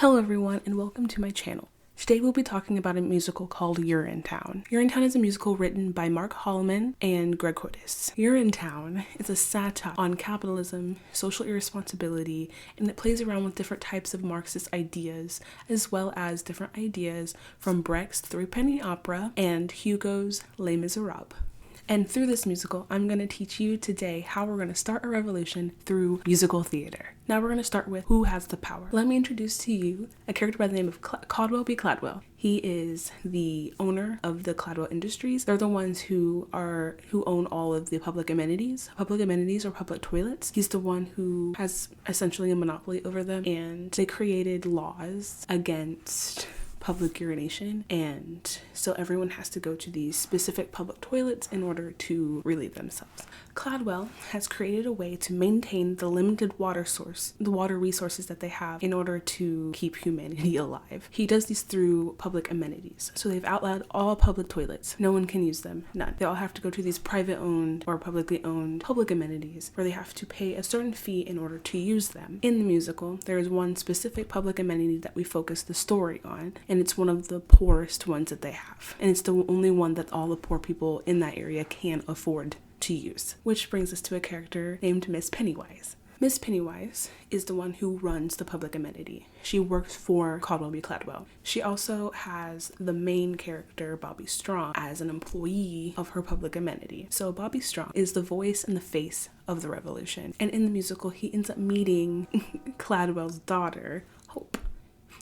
Hello everyone and welcome to my channel. Today we'll be talking about a musical called Urinetown. Urinetown is a musical written by Mark Holloman and Greg Cortis. Urinetown is a satire on capitalism, social irresponsibility, and it plays around with different types of Marxist ideas, as well as different ideas from Brecht's Three-Penny Opera and Hugo's Les Miserables. And through this musical, I'm going to teach you today how we're going to start a revolution through musical theater. Now we're going to start with who has the power. Let me introduce to you a character by the name of Caldwell B. Cladwell. He is the owner of the Cladwell Industries. They're the ones who own all of the public amenities or public toilets. He's the one who has essentially a monopoly over them, and they created laws against public urination, and so everyone has to go to these specific public toilets in order to relieve themselves. Cladwell has created a way to maintain the limited water resources that they have in order to keep humanity alive. He does these through public amenities. So they've outlawed all public toilets. No one can use them, none. They all have to go to these private owned or publicly owned public amenities where they have to pay a certain fee in order to use them. In the musical, there is one specific public amenity that we focus the story on, and it's one of the poorest ones that they have. And it's the only one that all the poor people in that area can afford to use. Which brings us to a character named Miss Pennywise. Miss Pennywise is the one who runs the public amenity. She works for Caldwell B. Cladwell. She also has the main character, Bobby Strong, as an employee of her public amenity. So Bobby Strong is the voice and the face of the revolution. And in the musical, he ends up meeting Cladwell's daughter, Hope.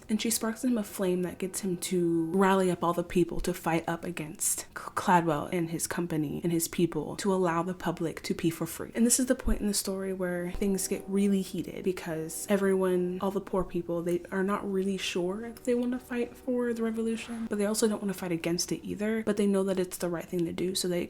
And she sparks in him a flame that gets him to rally up all the people to fight up against Cladwell and his company and his people to allow the public to pee for free. And this is the point in the story where things get really heated because all the poor people, they are not really sure if they want to fight for the revolution, but they also don't want to fight against it either, but they know that it's the right thing to do, so they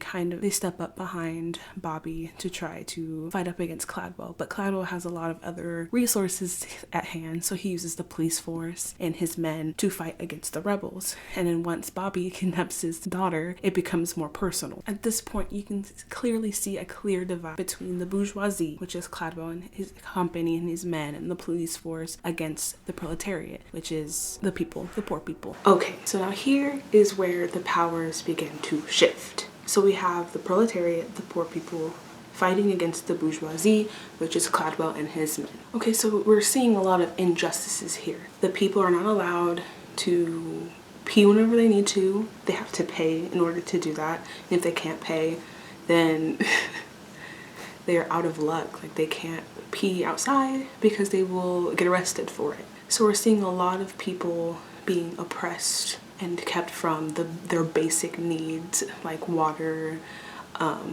step up behind Bobby to try to fight up against Cladwell. But Cladwell has a lot of other resources at hand, so he uses the police force and his men to fight against the rebels. And then once Bobby kidnaps his daughter, it becomes more personal. At this point, you can clearly see a clear divide between the bourgeoisie, which is Cladwell and his company and his men, and the police force against the proletariat, which is the people, the poor people. Okay, so now here is where the powers begin to shift. So we have the proletariat, the poor people, fighting against the bourgeoisie, which is Cladwell and his men. Okay, so we're seeing a lot of injustices here. The people are not allowed to pee whenever they need to. They have to pay in order to do that. And if they can't pay, then they're out of luck. Like, they can't pee outside because they will get arrested for it. So we're seeing a lot of people being oppressed and kept from their basic needs, like water,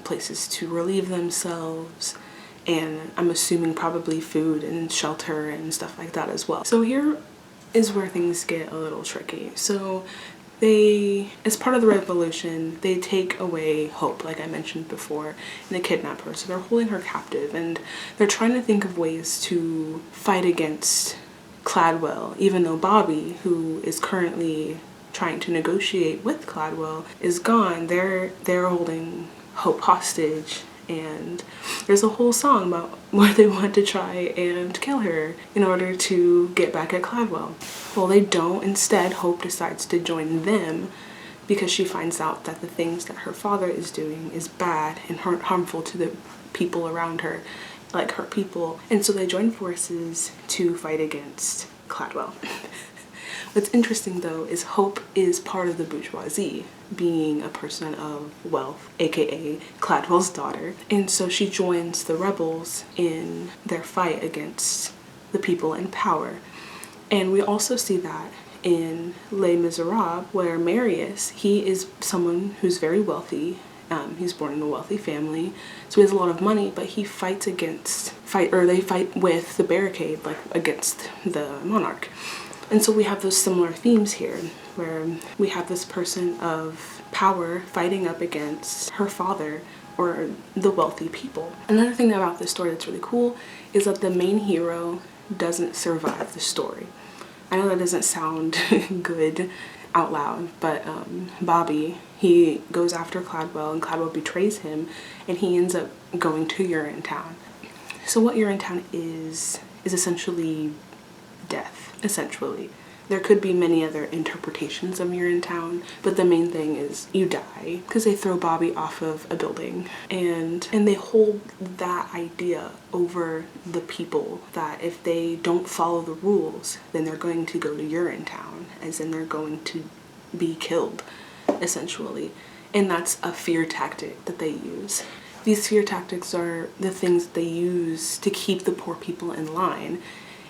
places to relieve themselves, and I'm assuming probably food and shelter and stuff like that as well. So here is where things get a little tricky. So as part of the revolution, they take away Hope, like I mentioned before, and they kidnap her. So they're holding her captive, and they're trying to think of ways to fight against Cladwell, even though Bobby, who is currently trying to negotiate with Cladwell, is gone. They're holding Hope hostage, and there's a whole song about where they want to try and kill her in order to get back at Cladwell. Well, they don't. Instead, Hope decides to join them because she finds out that the things that her father is doing is bad and harmful to the people around her, like her people. And so they join forces to fight against Cladwell. What's interesting though is Hope is part of the bourgeoisie, being a person of wealth, aka Cladwell's daughter, and so she joins the rebels in their fight against the people in power. And we also see that in Les Miserables, where Marius, he is someone who's very wealthy. He's born in a wealthy family, so he has a lot of money, but he they fight with the barricade, like against the monarch. And so we have those similar themes here, where we have this person of power fighting up against her father or the wealthy people. Another thing about this story that's really cool is that the main hero doesn't survive the story. I know that doesn't sound good out loud, but Bobby, he goes after Cladwell, and Cladwell betrays him, and he ends up going to Urinetown. So what Urinetown is essentially death, essentially. There could be many other interpretations of Urinetown, but the main thing is you die because they throw Bobby off of a building, and they hold that idea over the people that if they don't follow the rules, then they're going to go to Urinetown, as in they're going to be killed, essentially. And that's a fear tactic that they use. These fear tactics are the things that they use to keep the poor people in line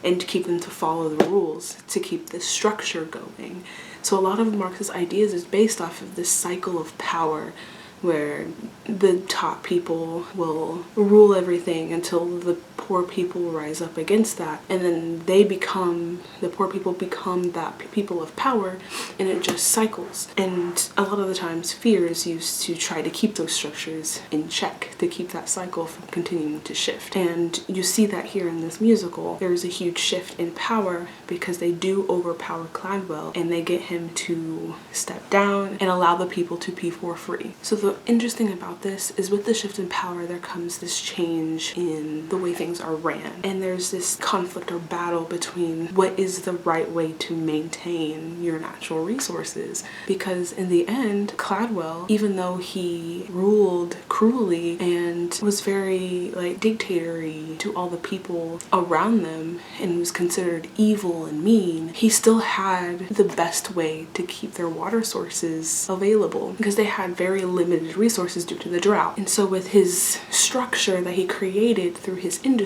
and to keep them to follow the rules, to keep the structure going. So a lot of Marxist ideas is based off of this cycle of power where the top people will rule everything until the poor people rise up against that, and then the poor people become that people of power, and it just cycles. And a lot of the times fear is used to try to keep those structures in check, to keep that cycle from continuing to shift. And you see that here in this musical. There's a huge shift in power because they do overpower Cladwell, and they get him to step down and allow the people to be for free. So the interesting about this is with the shift in power, there comes this change in the way things are ran. And there's this conflict or battle between what is the right way to maintain your natural resources. Because in the end, Cladwell, even though he ruled cruelly and was very dictatory to all the people around them and was considered evil and mean, he still had the best way to keep their water sources available because they had very limited resources due to the drought. And so with his structure that he created through his industry,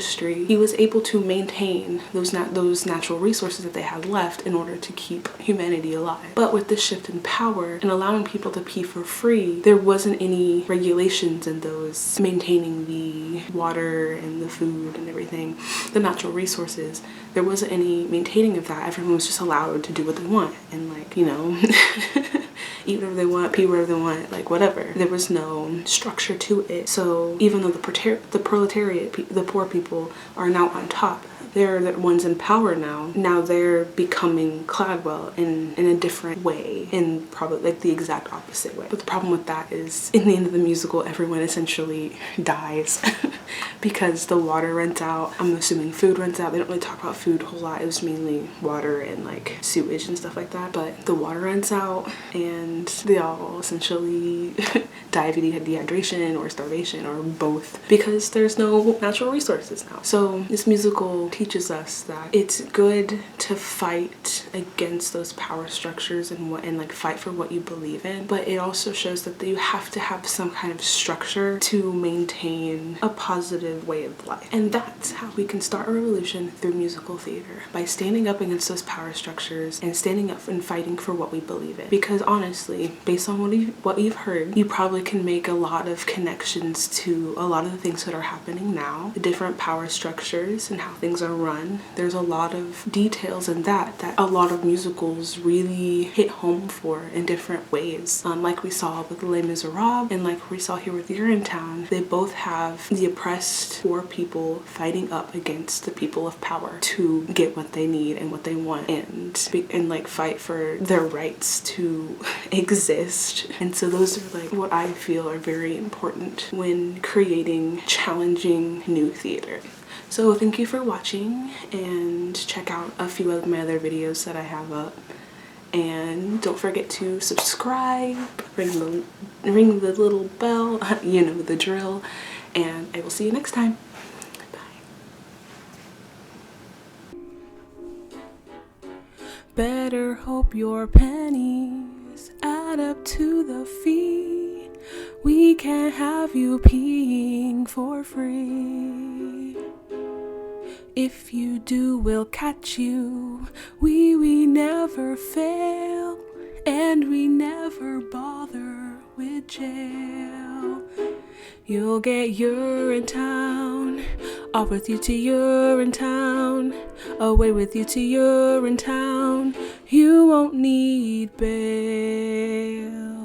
he was able to maintain those natural resources that they had left in order to keep humanity alive. But with this shift in power and allowing people to pee for free, there wasn't any regulations in those maintaining the water and the food and everything, the natural resources. There wasn't any maintaining of that. Everyone was just allowed to do what they want and eat whatever they want, pee wherever they want, whatever. There was no structure to it. So even though the proletariat, the poor people, are now on top, they're the ones in power now. Now they're becoming Cladwell in a different way, in probably the exact opposite way. But the problem with that is, in the end of the musical, everyone essentially dies because the water runs out. I'm assuming food runs out. They don't really talk about food a whole lot. It was mainly water and sewage and stuff like that. But the water runs out and they all essentially die of dehydration or starvation or both because there's no natural resources now. So this musical teaches us that it's good to fight against those power structures and fight for what you believe in, but it also shows that you have to have some kind of structure to maintain a positive way of life. And that's how we can start a revolution through musical theater, by standing up against those power structures and standing up and fighting for what we believe in. Because honestly, based on what you've heard, you probably can make a lot of connections to a lot of the things that are happening now, the different power structures and how things are run. There's a lot of details in that a lot of musicals really hit home for in different ways. Like we saw with Les Miserables and like we saw here with Urinetown, they both have the oppressed poor people fighting up against the people of power to get what they need and what they want and fight for their rights to exist. And so those are what I feel are very important when creating challenging new theater. So thank you for watching, and check out a few of my other videos that I have up. And don't forget to subscribe, ring the little bell, you know the drill, and I will see you next time. Bye. Better hope your pennies add up to the fee. We can't have you peeing for free. If you do, we'll catch you. We never fail, and we never bother with jail. You'll get Urinetown, off with you to Urinetown, away with you to Urinetown. You won't need bail.